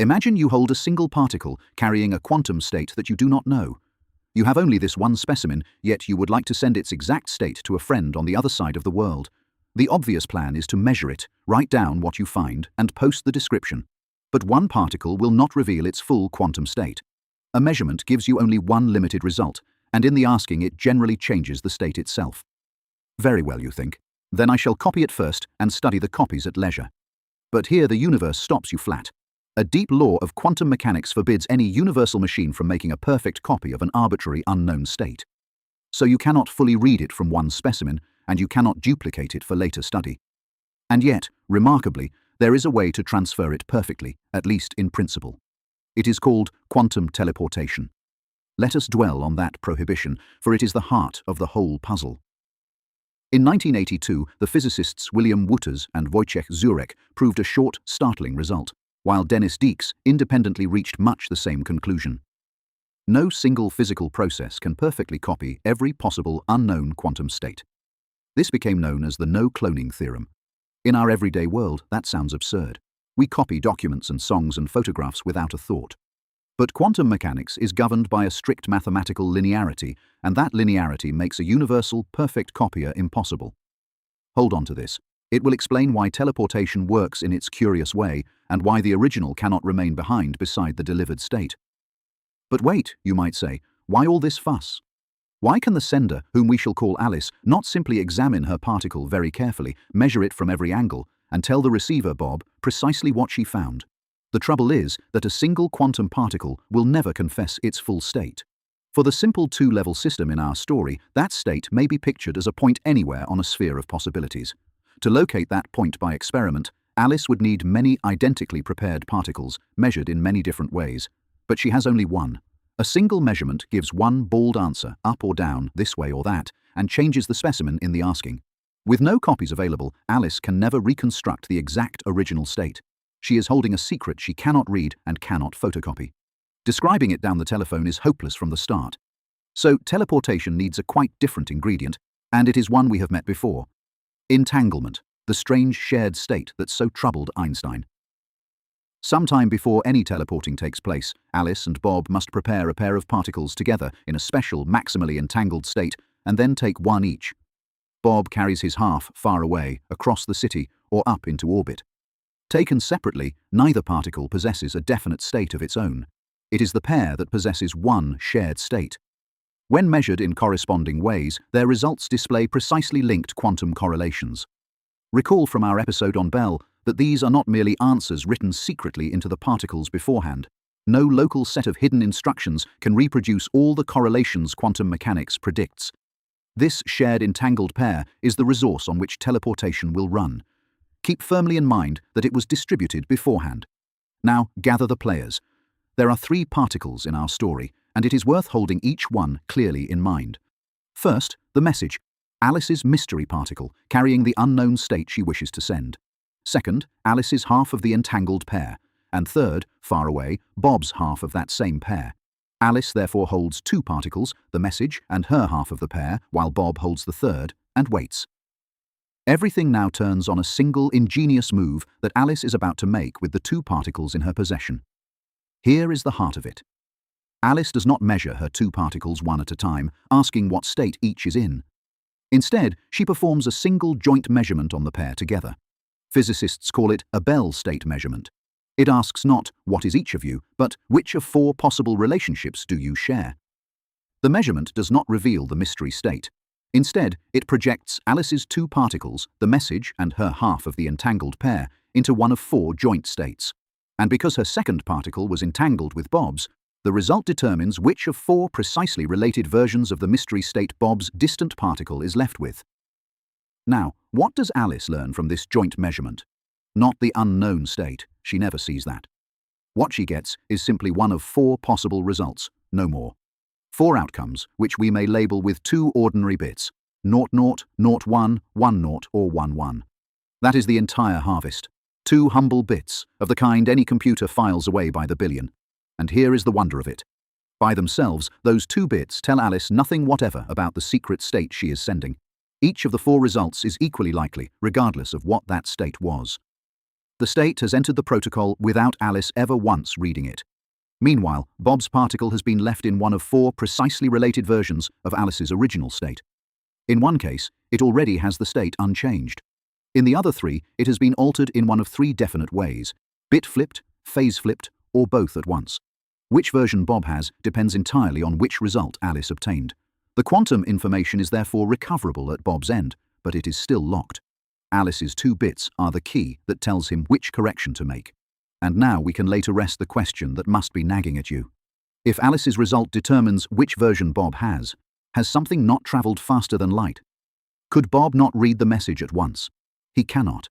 Imagine you hold a single particle carrying a quantum state that you do not know. You have only this one specimen, yet you would like to send its exact state to a friend on the other side of the world. The obvious plan is to measure it, write down what you find, and post the description. But one particle will not reveal its full quantum state. A measurement gives you only one limited result, and in the asking it generally changes the state itself. Very well, you think. Then I shall copy it first and study the copies at leisure. But here the universe stops you flat. A deep law of quantum mechanics forbids any universal machine from making a perfect copy of an arbitrary unknown state. So you cannot fully read it from one specimen, and you cannot duplicate it for later study. And yet, remarkably, there is a way to transfer it perfectly, at least in principle. It is called quantum teleportation. Let us dwell on that prohibition, for it is the heart of the whole puzzle. In 1982, the physicists William Wootters and Wootters Zurek proved a short, startling result, while Dennis Deeks independently reached much the same conclusion. No single physical process can perfectly copy every possible unknown quantum state. This became known as the no-cloning theorem. In our everyday world, that sounds absurd. We copy documents and songs and photographs without a thought. But quantum mechanics is governed by a strict mathematical linearity, and that linearity makes a universal, perfect copier impossible. Hold on to this. It will explain why teleportation works in its curious way, and why the original cannot remain behind beside the delivered state. But wait, you might say, why all this fuss? Why can the sender, whom we shall call Alice, not simply examine her particle very carefully, measure it from every angle, and tell the receiver, Bob, precisely what she found? The trouble is that a single quantum particle will never confess its full state. For the simple two-level system in our story, that state may be pictured as a point anywhere on a sphere of possibilities. To locate that point by experiment, Alice would need many identically prepared particles, measured in many different ways. But she has only one. A single measurement gives one bald answer, up or down, this way or that, and changes the specimen in the asking. With no copies available, Alice can never reconstruct the exact original state. She is holding a secret she cannot read and cannot photocopy. Describing it down the telephone is hopeless from the start. So teleportation needs a quite different ingredient, and it is one we have met before. Entanglement, the strange shared state that so troubled Einstein. Sometime before any teleporting takes place, Alice and Bob must prepare a pair of particles together in a special maximally entangled state and then take one each. Bob carries his half far away, across the city, or up into orbit. Taken separately, neither particle possesses a definite state of its own. It is the pair that possesses one shared state. When measured in corresponding ways, their results display precisely linked quantum correlations. Recall from our episode on Bell that these are not merely answers written secretly into the particles beforehand. No local set of hidden instructions can reproduce all the correlations quantum mechanics predicts. This shared entangled pair is the resource on which teleportation will run. Keep firmly in mind that it was distributed beforehand. Now, gather the players. There are 3 particles in our story, and it is worth holding each one clearly in mind. First, the message, Alice's mystery particle, carrying the unknown state she wishes to send. Second, Alice's half of the entangled pair. And third, far away, Bob's half of that same pair. Alice therefore holds 2 particles, the message and her half of the pair, while Bob holds the third, and waits. Everything now turns on a single ingenious move that Alice is about to make with the 2 particles in her possession. Here is the heart of it. Alice does not measure her 2 particles one at a time, asking what state each is in. Instead, she performs a single joint measurement on the pair together. Physicists call it a Bell state measurement. It asks not, what is each of you, but which of 4 possible relationships do you share? The measurement does not reveal the mystery state. Instead, it projects Alice's 2 particles, the message and her half of the entangled pair, into one of 4 joint states. And because her second particle was entangled with Bob's, the result determines which of 4 precisely related versions of the mystery state Bob's distant particle is left with. Now, what does Alice learn from this joint measurement? Not the unknown state, she never sees that. What she gets is simply one of 4 possible results, no more. 4 outcomes, which we may label with 2 ordinary bits, 00, 01, 10, or 11. That is the entire harvest. 2 humble bits, of the kind any computer files away by the billion. And here is the wonder of it. By themselves, those 2 bits tell Alice nothing whatever about the secret state she is sending. Each of the 4 results is equally likely, regardless of what that state was. The state has entered the protocol without Alice ever once reading it. Meanwhile, Bob's particle has been left in one of 4 precisely related versions of Alice's original state. In one case, it already has the state unchanged. In the other 3, it has been altered in one of 3 definite ways: bit-flipped, phase-flipped, or both at once. Which version Bob has depends entirely on which result Alice obtained. The quantum information is therefore recoverable at Bob's end, but it is still locked. Alice's 2 bits are the key that tells him which correction to make. And now we can lay to rest the question that must be nagging at you. If Alice's result determines which version Bob has something not travelled faster than light? Could Bob not read the message at once? He cannot.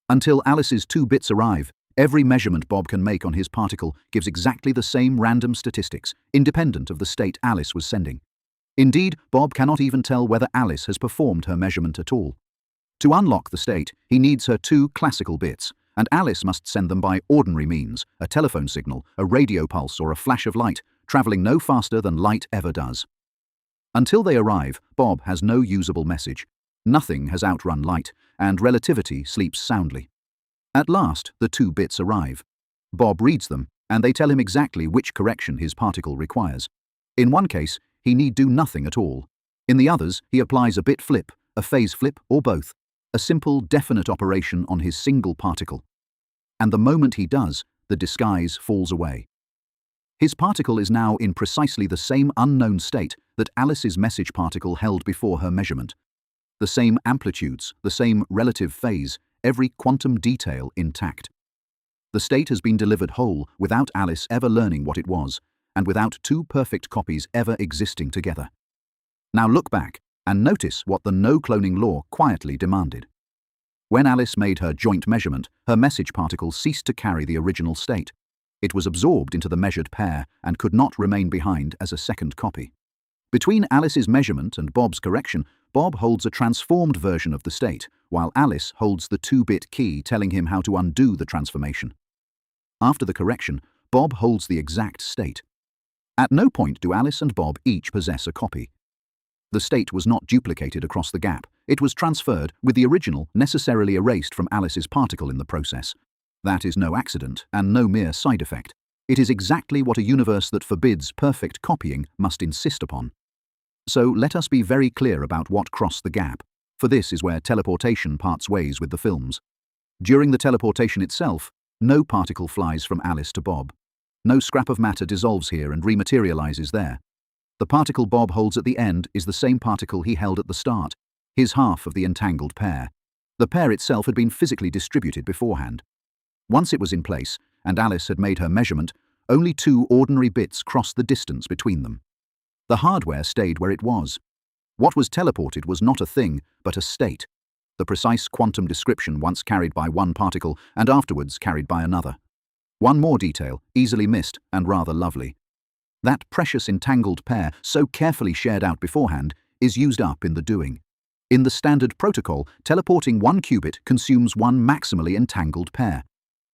Until Alice's 2 bits arrive, every measurement Bob can make on his particle gives exactly the same random statistics, independent of the state Alice was sending. Indeed, Bob cannot even tell whether Alice has performed her measurement at all. To unlock the state, he needs her 2 classical bits, and Alice must send them by ordinary means: a telephone signal, a radio pulse, or a flash of light, travelling no faster than light ever does. Until they arrive, Bob has no usable message. Nothing has outrun light, and relativity sleeps soundly. At last, the 2 bits arrive. Bob reads them, and they tell him exactly which correction his particle requires. In one case, he need do nothing at all. In the others, he applies a bit flip, a phase flip, or both. A simple, definite operation on his single particle. And the moment he does, the disguise falls away. His particle is now in precisely the same unknown state that Alice's message particle held before her measurement. The same amplitudes, the same relative phase, every quantum detail intact. The state has been delivered whole without Alice ever learning what it was, and without 2 perfect copies ever existing together. Now look back and notice what the no-cloning law quietly demanded. When Alice made her joint measurement, her message particle ceased to carry the original state. It was absorbed into the measured pair and could not remain behind as a second copy. Between Alice's measurement and Bob's correction, Bob holds a transformed version of the state, while Alice holds the 2-bit key telling him how to undo the transformation. After the correction, Bob holds the exact state. At no point do Alice and Bob each possess a copy. The state was not duplicated across the gap. It was transferred, with the original necessarily erased from Alice's particle in the process. That is no accident, and no mere side effect. It is exactly what a universe that forbids perfect copying must insist upon. So let us be very clear about what crossed the gap, for this is where teleportation parts ways with the films. During the teleportation itself, no particle flies from Alice to Bob. No scrap of matter dissolves here and rematerializes there. The particle Bob holds at the end is the same particle he held at the start, his half of the entangled pair. The pair itself had been physically distributed beforehand. Once it was in place, and Alice had made her measurement, only 2 ordinary bits crossed the distance between them. The hardware stayed where it was. What was teleported was not a thing, but a state. The precise quantum description once carried by one particle and afterwards carried by another. One more detail, easily missed and rather lovely. That precious entangled pair, so carefully shared out beforehand, is used up in the doing. In the standard protocol, teleporting 1 qubit consumes 1 maximally entangled pair.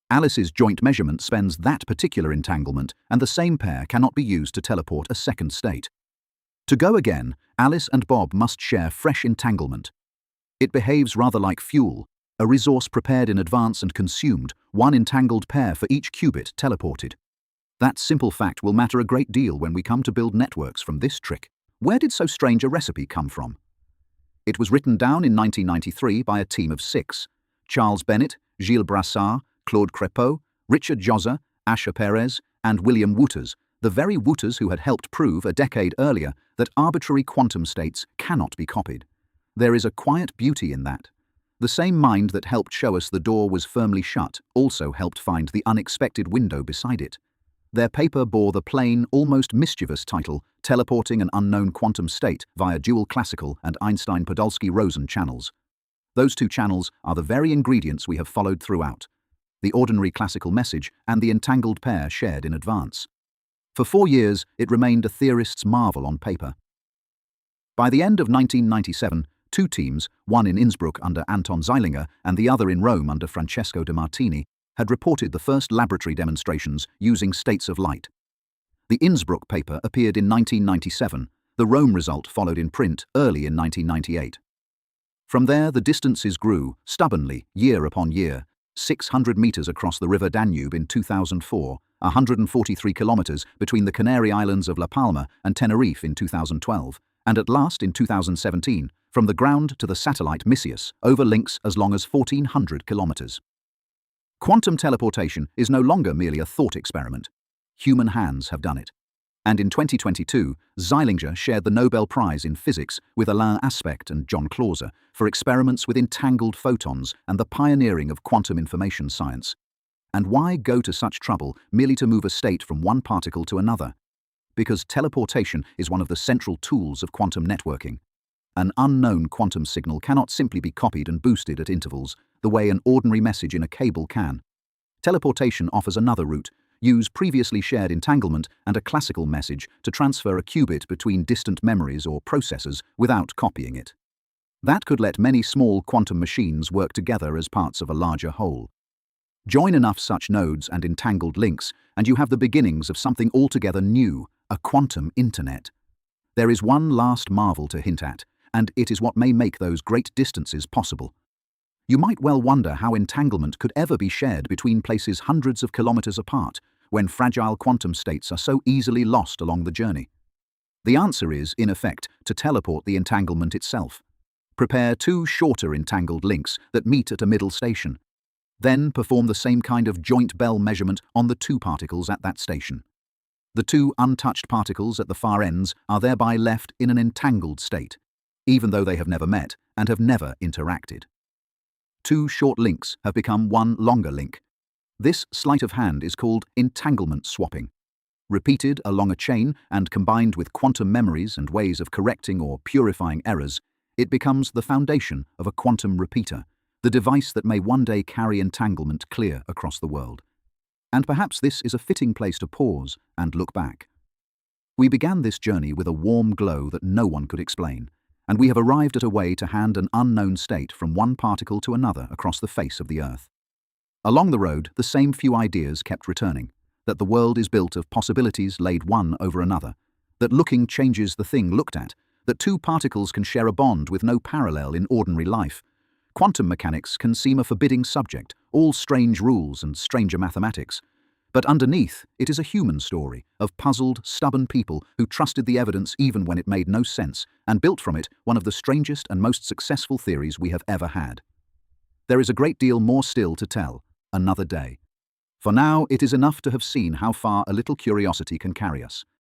Alice's joint measurement spends that particular entanglement, and the same pair cannot be used to teleport a second state. To go again, Alice and Bob must share fresh entanglement. It behaves rather like fuel, a resource prepared in advance and consumed, 1 entangled pair for each qubit teleported. That simple fact will matter a great deal when we come to build networks from this trick. Where did so strange a recipe come from? It was written down in 1993 by a team of 6: Charles Bennett, Gilles Brassard, Claude Crépeau, Richard Josser, Asher Perez, and William Wootters, the very Wootters who had helped prove a decade earlier that arbitrary quantum states cannot be copied. There is a quiet beauty in that. The same mind that helped show us the door was firmly shut also helped find the unexpected window beside it. Their paper bore the plain, almost mischievous title, Teleporting an Unknown Quantum State via Dual Classical and Einstein-Podolsky-Rosen Channels. Those 2 channels are the very ingredients we have followed throughout: the ordinary classical message and the entangled pair shared in advance. For 4 years, it remained a theorist's marvel on paper. By the end of 1997, 2 teams, one in Innsbruck under Anton Zeilinger and the other in Rome under Francesco de Martini, had reported the first laboratory demonstrations using states of light. The Innsbruck paper appeared in 1997, the Rome result followed in print early in 1998. From there, the distances grew, stubbornly, year upon year, 600 meters across the river Danube in 2004, 143 kilometers between the Canary Islands of La Palma and Tenerife in 2012, and at last in 2017, from the ground to the satellite Micius, over links as long as 1,400 kilometers. Quantum teleportation is no longer merely a thought experiment. Human hands have done it. And in 2022, Zeilinger shared the Nobel Prize in Physics with Alain Aspect and John Clauser for experiments with entangled photons and the pioneering of quantum information science. And why go to such trouble merely to move a state from one particle to another? Because teleportation is one of the central tools of quantum networking. An unknown quantum signal cannot simply be copied and boosted at intervals, the way an ordinary message in a cable can. Teleportation offers another route. Use previously shared entanglement and a classical message to transfer a qubit between distant memories or processors without copying it. That could let many small quantum machines work together as parts of a larger whole. Join enough such nodes and entangled links, and you have the beginnings of something altogether new, a quantum internet. There is one last marvel to hint at, and it is what may make those great distances possible. You might well wonder how entanglement could ever be shared between places hundreds of kilometers apart, when fragile quantum states are so easily lost along the journey. The answer is, in effect, to teleport the entanglement itself. Prepare two shorter entangled links that meet at a middle station. Then perform the same kind of joint Bell measurement on the two particles at that station. The two untouched particles at the far ends are thereby left in an entangled state, even though they have never met and have never interacted. Two short links have become one longer link. This sleight of hand is called entanglement swapping. Repeated along a chain and combined with quantum memories and ways of correcting or purifying errors, it becomes the foundation of a quantum repeater, the device that may one day carry entanglement clear across the world. And perhaps this is a fitting place to pause and look back. We began this journey with a warm glow that no one could explain, and we have arrived at a way to hand an unknown state from one particle to another across the face of the Earth. Along the road, the same few ideas kept returning, that the world is built of possibilities laid one over another, that looking changes the thing looked at, that two particles can share a bond with no parallel in ordinary life. Quantum mechanics can seem a forbidding subject, all strange rules and stranger mathematics. But underneath, it is a human story of puzzled, stubborn people who trusted the evidence even when it made no sense, and built from it one of the strangest and most successful theories we have ever had. There is a great deal more still to tell, another day. For now, it is enough to have seen how far a little curiosity can carry us.